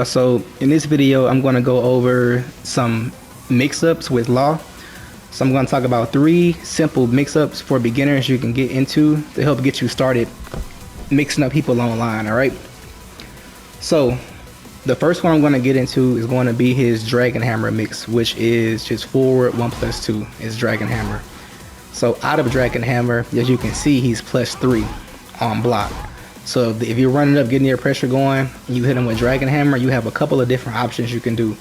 So in this video, I'm going to go over some mix-ups with Law. So I'm going to talk about 3 simple mix-ups for beginners you can get into to help get you started mixing up people online, all right? So the first one I'm going to get into is going to be his Dragon Hammer mix, which is just forward 1+2 is Dragon Hammer. So out of Dragon Hammer, as you can see, he's +3 on block. So if you're running up, getting your pressure going, and you hit him with Dragon Hammer, you have a couple of different options you can do.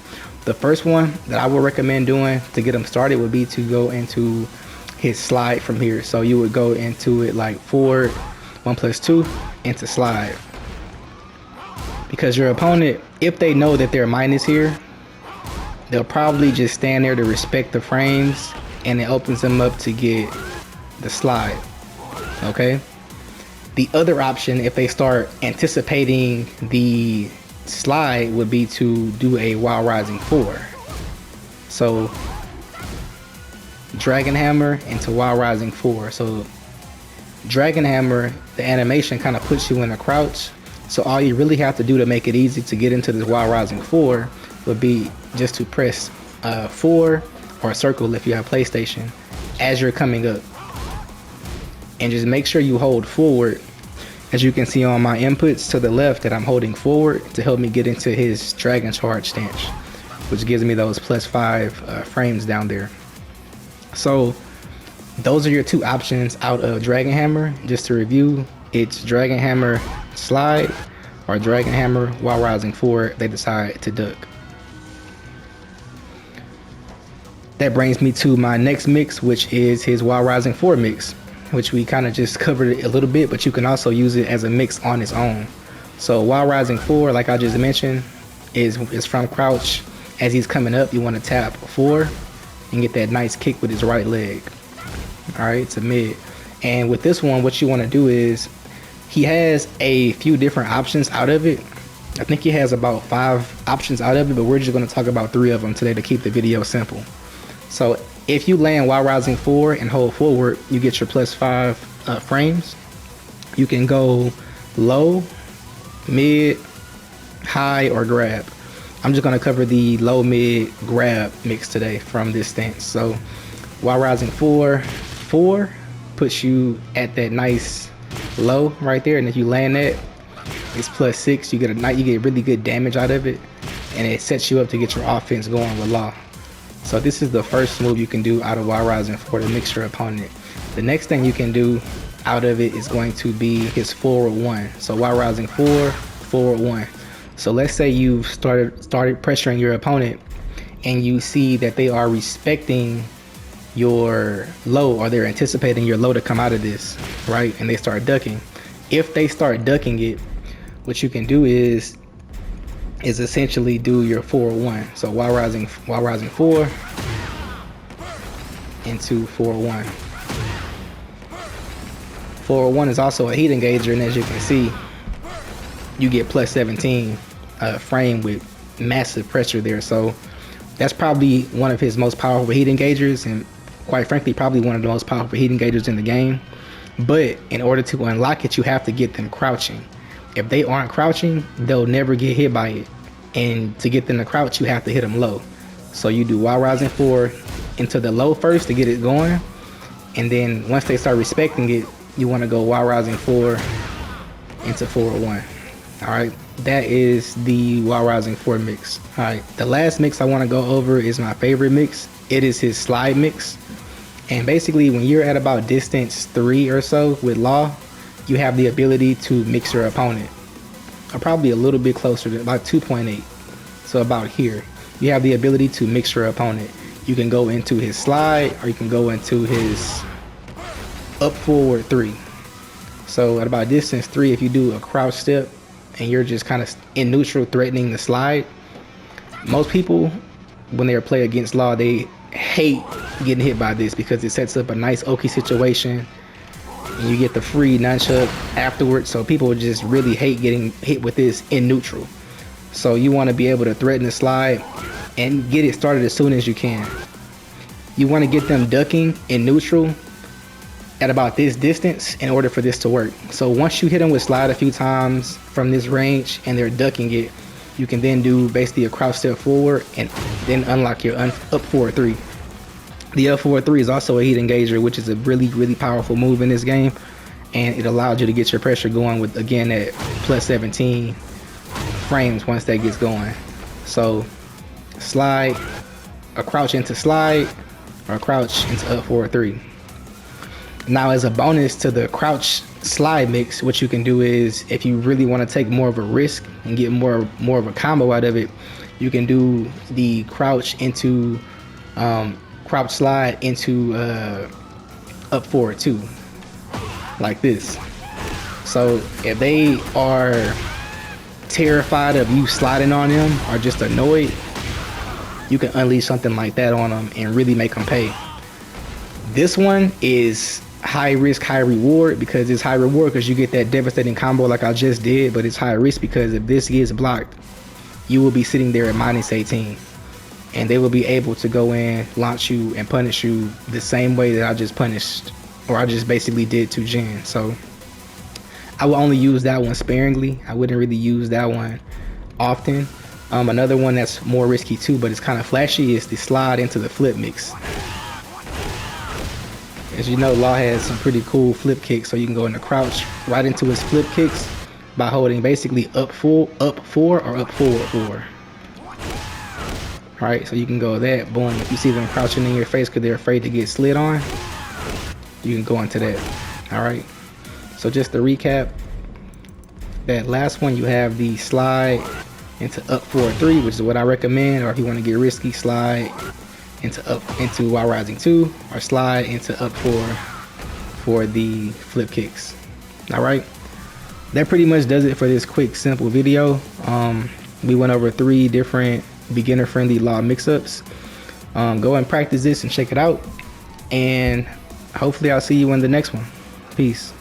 The first one that I would recommend doing to get him started would be to go into his slide from here. So you would go into it like forward 1+2 into slide. Because your opponent, if they know that their minus here, they'll probably just stand there to respect the frames, and it opens them up to get the slide, okay? The other option, if they start anticipating the slide, would be to do a while rising 4. So Dragon Hammer into while rising 4. So Dragon Hammer, the animation kind of puts you in a crouch. So all you really have to do to make it easy to get into this while rising 4 would be just to press 4 or circle if you have PlayStation as you're coming up. And just make sure you hold forward, as you can see on my inputs to the left, that I'm holding forward to help me get into his Dragon Charge stance, which gives me those +5 frames down there. So those are your 2 options out of Dragon Hammer. Just to review, it's Dragon Hammer slide or Dragon Hammer while rising 4 they decide to duck. That brings me to my next mix, which is his while rising 4 mix, which we kind of just covered it a little bit, but you can also use it as a mix on its own. So while rising 4, like I just mentioned, is from crouch. As he's coming up, you want to tap 4 and get that nice kick with his right leg. All right, to mid. And with this one, what you want to do is, he has a few different options out of it. I think he has about 5 options out of it, but we're just going to talk about 3 of them today to keep the video simple. So if you land while rising 4 and hold forward, you get your +5 frames. You can go low, mid, high, or grab. I'm just going to cover the low, mid, grab mix today from this stance. So while rising 4 puts you at that nice low right there, and if you land that, it's +6. You get really good damage out of it, and it sets you up to get your offense going with Law. So this is the first move you can do out of while rising 4 to mix your opponent. The next thing you can do out of it is going to be his forward 1. So while rising 4, forward 1. So let's say you've started pressuring your opponent, and you see that they are respecting your low, or they're anticipating your low to come out of this, right? And they start ducking. If they start ducking it, what you can do is essentially do your forward 1. So while rising 4 into forward 1. Forward 1 is also a heat engager, and as you can see, you get +17 frame with massive pressure there. So that's probably one of his most powerful heat engagers, and quite frankly probably one of the most powerful heat engagers in the game. But in order to unlock it, you have to get them crouching. If they aren't crouching, they'll never get hit by it. And to get them to crouch, you have to hit them low. So you do while rising 4 into the low first to get it going. And then once they start respecting it, you want to go while rising 4 into forward 1. All right, that is the while rising 4 mix. All right, the last mix I want to go over is my favorite mix. It is his slide mix. And basically, when you're at about distance 3 or so with Law, you have the ability to mix your opponent, or probably a little bit closer to about 2.8. So about here, you have the ability to mix your opponent. You can go into his slide, or you can go into his up forward 3. So at about distance 3, if you do a crouch step and you're just kind of in neutral threatening the slide, most people, when they play against Law, they hate getting hit by this because it sets up a nice okie situation. And you get the free nunchuck afterwards, so people just really hate getting hit with this in neutral. So you want to be able to threaten the slide and get it started as soon as you can. You want to get them ducking in neutral at about this distance in order for this to work. So once you hit them with slide a few times from this range and they're ducking it, You can then do basically a crouch step forward and then unlock your up forward 3. The up forward 3 is also a heat engager, which is a really powerful move in this game, and it allows you to get your pressure going with, again, at plus 17 frames once that gets going. So slide, a crouch into slide, or a crouch into up forward 3. Now, as a bonus to the crouch slide mix, what you can do is, if you really want to take more of a risk and get more of a combo out of it, you can do the crouch into crouch slide into up forward 2, like this. So if they are terrified of you sliding on them or just annoyed, you can unleash something like that on them and really make them pay. This one is high risk, high reward, because it's high reward because you get that devastating combo like I just did, but it's high risk because if this gets blocked, you will be sitting there at minus 18, and they will be able to go in, launch you, and punish you the same way that I just punished, or I just basically did to Jin. So I will only use that one sparingly. I wouldn't really use that one often. Another one that's more risky too, but it's kind of flashy, is the slide into the flip mix. As you know, Law has some pretty cool flip kicks, so you can go in the crouch right into his flip kicks by holding basically up 4 or up forward 4. Alright, so you can go that, boom. If you see them crouching in your face because they're afraid to get slid on, you can go into that. Alright, so just to recap, that last one, you have the slide into up forward 3, which is what I recommend, or if you want to get risky, slide into while rising 2, or slide into up 4 for the flip kicks. All right, that pretty much does it for this quick simple video. We went over 3 different beginner friendly Law mix-ups. Go and practice this and check it out, and hopefully I'll see you in the next one. Peace.